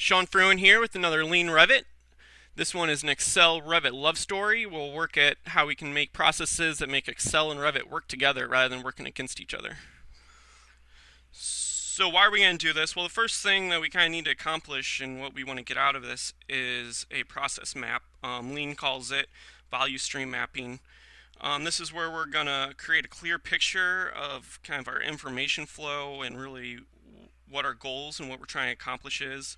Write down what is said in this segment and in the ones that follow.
Sean Fruin here with another Leanrevit. This one is an Excel Revit love story. We'll work at how we can make processes that make Excel and Revit work together rather than working against each other. So why are we going to do this? Well, the first thing that we kind of need to accomplish and what we want to get out of this is a process map. Lean calls it value stream mapping. This is where we're going to create a clear picture of kind of our information flow and really what our goals and what we're trying to accomplish is.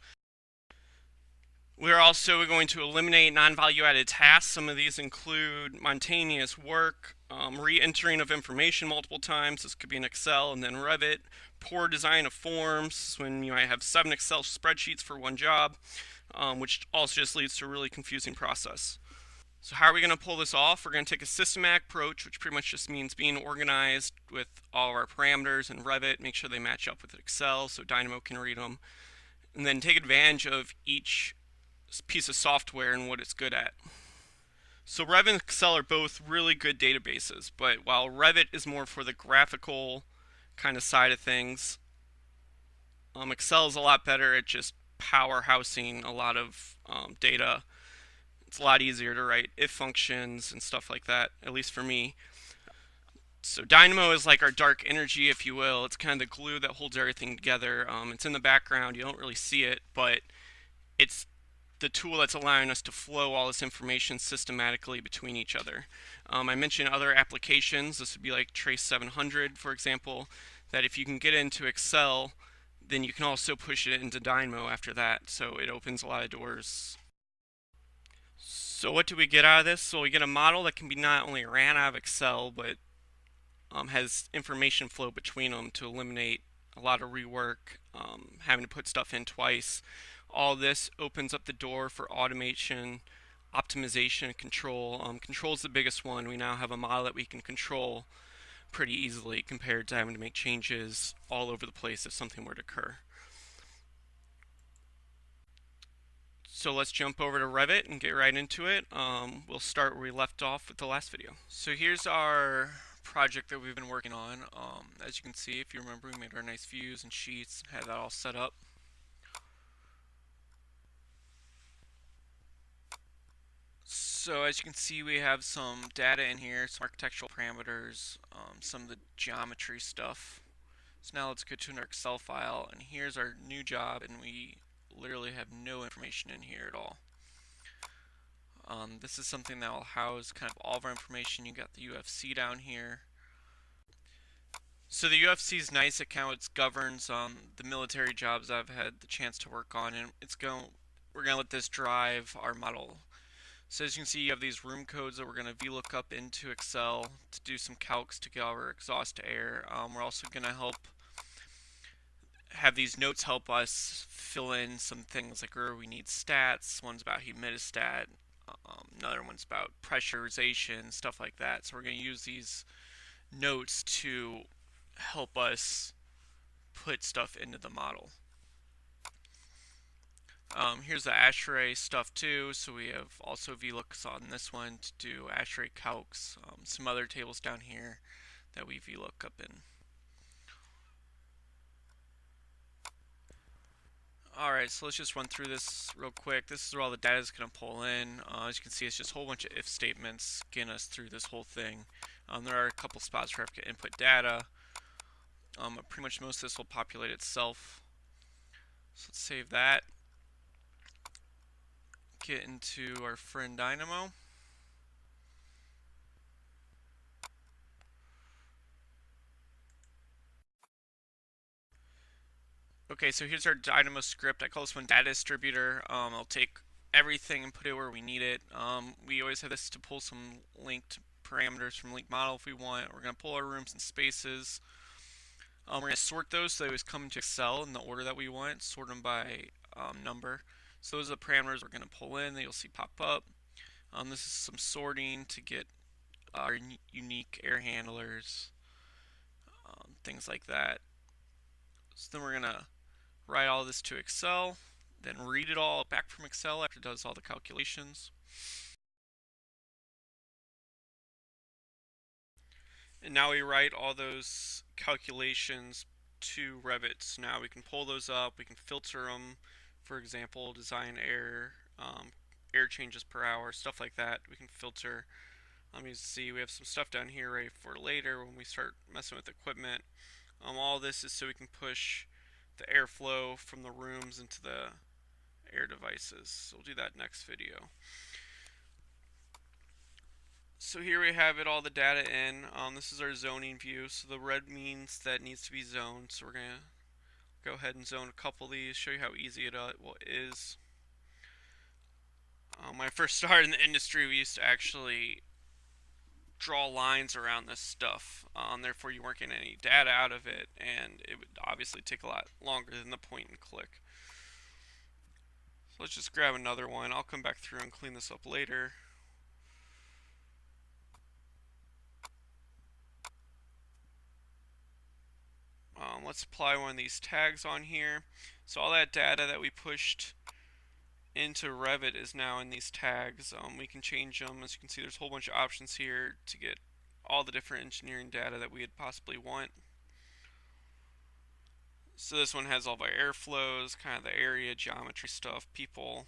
We're also going to eliminate non-value added tasks. Some of these include spontaneous work, re-entering of information multiple times. This could be in Excel and then Revit. Poor design of forms, when you might have 7 Excel spreadsheets for one job, which also just leads to a really confusing process. So how are we going to pull this off? We're going to take a systematic approach, which pretty much just means being organized with all of our parameters in Revit, make sure they match up with Excel so Dynamo can read them, and then take advantage of each piece of software and what it's good at. So Revit and Excel are both really good databases, but while Revit is more for the graphical kind of side of things, Excel is a lot better at just powerhousing a lot of data. It's a lot easier to write if functions and stuff like that, at least for me. So Dynamo is like our dark energy, if you will. It's kind of the glue that holds everything together. It's in the background, you don't really see it, but it's the tool that's allowing us to flow all this information systematically between each other. I mentioned other applications. This would be like Trace 700, for example, that if you can get into Excel, then you can also push it into Dynamo after that. So it opens a lot of doors. So what do we get out of this? So we get a model that can be not only ran out of Excel, but has information flow between them to eliminate a lot of rework, having to put stuff in twice. All this opens up the door for automation, optimization, and control. Control is the biggest one. We now have a model that we can control pretty easily compared to having to make changes all over the place if something were to occur. So let's jump over to Revit and get right into it. We'll start where we left off with the last video. So here's our project that we've been working on. As you can see, if you remember, we made our nice views and sheets and had that all set up. So as you can see, we have some data in here, some architectural parameters, some of the geometry stuff. So now let's go to our Excel file, and here's our new job, and we literally have no information in here at all. This is something that will house kind of all of our information. You got the UFC down here. So the UFC is nice. It kind of governs the military jobs I've had the chance to work on, and we're gonna let this drive our model. So as you can see, you have these room codes that we're going to VLOOKUP into Excel to do some calcs to get our exhaust air. We're also going to have these notes help us fill in some things like where we need stats. One's about humidistat, another one's about pressurization, stuff like that. So we're going to use these notes to help us put stuff into the model. Here's the ASHRAE stuff too, so we have also VLOOKUPs on this one to do ASHRAE calcs, some other tables down here that we VLOOKUP in. Alright, so let's just run through this real quick. This is where all the data is going to pull in. As you can see, it's just a whole bunch of if statements getting us through this whole thing. There are a couple spots where I have to input data. Pretty much most of this will populate itself. So let's save that. Get into our friend Dynamo. Okay, so here's our Dynamo script. I call this one data distributor. I'll take everything and put it where we need it. We always have this to pull some linked parameters from link model if we want. We're going to pull our rooms and spaces. We're going to sort those so they always come into Excel in the order that we want, sort them by number. So those are the parameters we're going to pull in that you'll see pop up. This is some sorting to get our unique air handlers, things like that. So then we're going to write all this to Excel, then read it all back from Excel after it does all the calculations. And now we write all those calculations to Revit. So now we can pull those up, we can filter them, For example, design air changes per hour, stuff like that. We can filter. Let me see, we have some stuff down here ready for later when we start messing with equipment. All this is so we can push the airflow from the rooms into the air devices. So we'll do that next video. So here we have it, all the data in. This is our zoning view. So the red means that it needs to be zoned. So we're going to go ahead and zone a couple of these, show you how easy it is. When I first started in the industry, we used to actually draw lines around this stuff. Therefore, you weren't getting any data out of it, and it would obviously take a lot longer than the point and click. So let's just grab another one. I'll come back through and clean this up later. Let's apply one of these tags on here. So all that data that we pushed into Revit is now in these tags. We can change them. As you can see, there's a whole bunch of options here to get all the different engineering data that we would possibly want. So this one has all of our airflows, kind of the area, geometry stuff, people.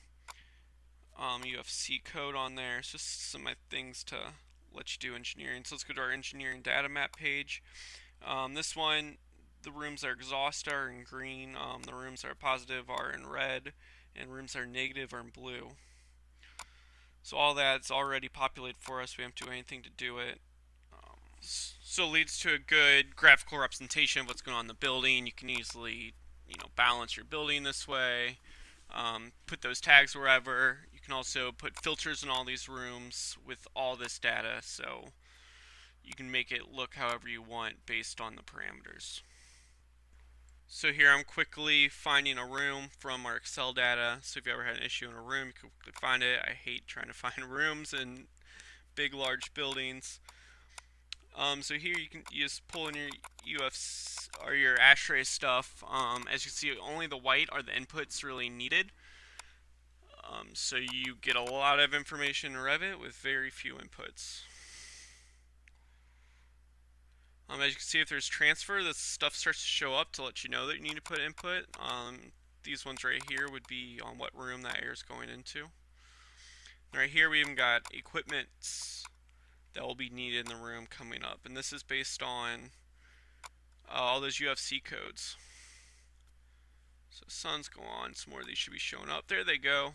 UFC code on there. It's just some of my things to let you do engineering. So let's go to our engineering data map page. This one, the rooms that are exhaust are in green, the rooms that are positive are in red, and rooms that are negative are in blue. So all that's already populated for us. We don't have to do anything to do it. So it leads to a good graphical representation of what's going on in the building. You can easily, balance your building this way. Put those tags wherever. You can also put filters in all these rooms with all this data, so you can make it look however you want based on the parameters. So here I'm quickly finding a room from our Excel data. So if you ever had an issue in a room, you can quickly find it. I hate trying to find rooms in big, large buildings. So here you just pull in your UFs or your ASHRAE stuff. As you see, only the white are the inputs really needed. So you get a lot of information in Revit with very few inputs. As you can see, if there's transfer, this stuff starts to show up to let you know that you need to put input. These ones right here would be on what room that air is going into. And right here we even got equipment that will be needed in the room coming up. And this is based on all those UFC codes. So suns go on, some more of these should be showing up. There they go.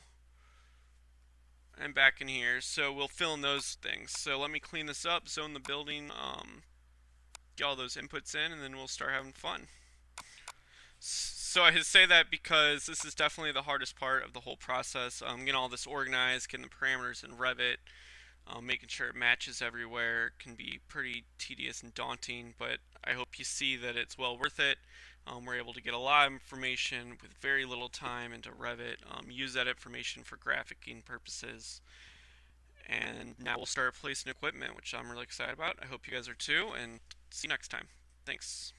And back in here. So we'll fill in those things. So let me clean this up, zone the building, get all those inputs in, and then we'll start having fun. So I say that because this is definitely the hardest part of the whole process. Getting all this organized, getting the parameters in Revit, making sure it matches everywhere can be pretty tedious and daunting, but I hope you see that it's well worth it. We're able to get a lot of information with very little time into Revit, use that information for graphicing purposes, and now we'll start placing equipment, which I'm really excited about. I hope you guys are too, and see you next time. Thanks.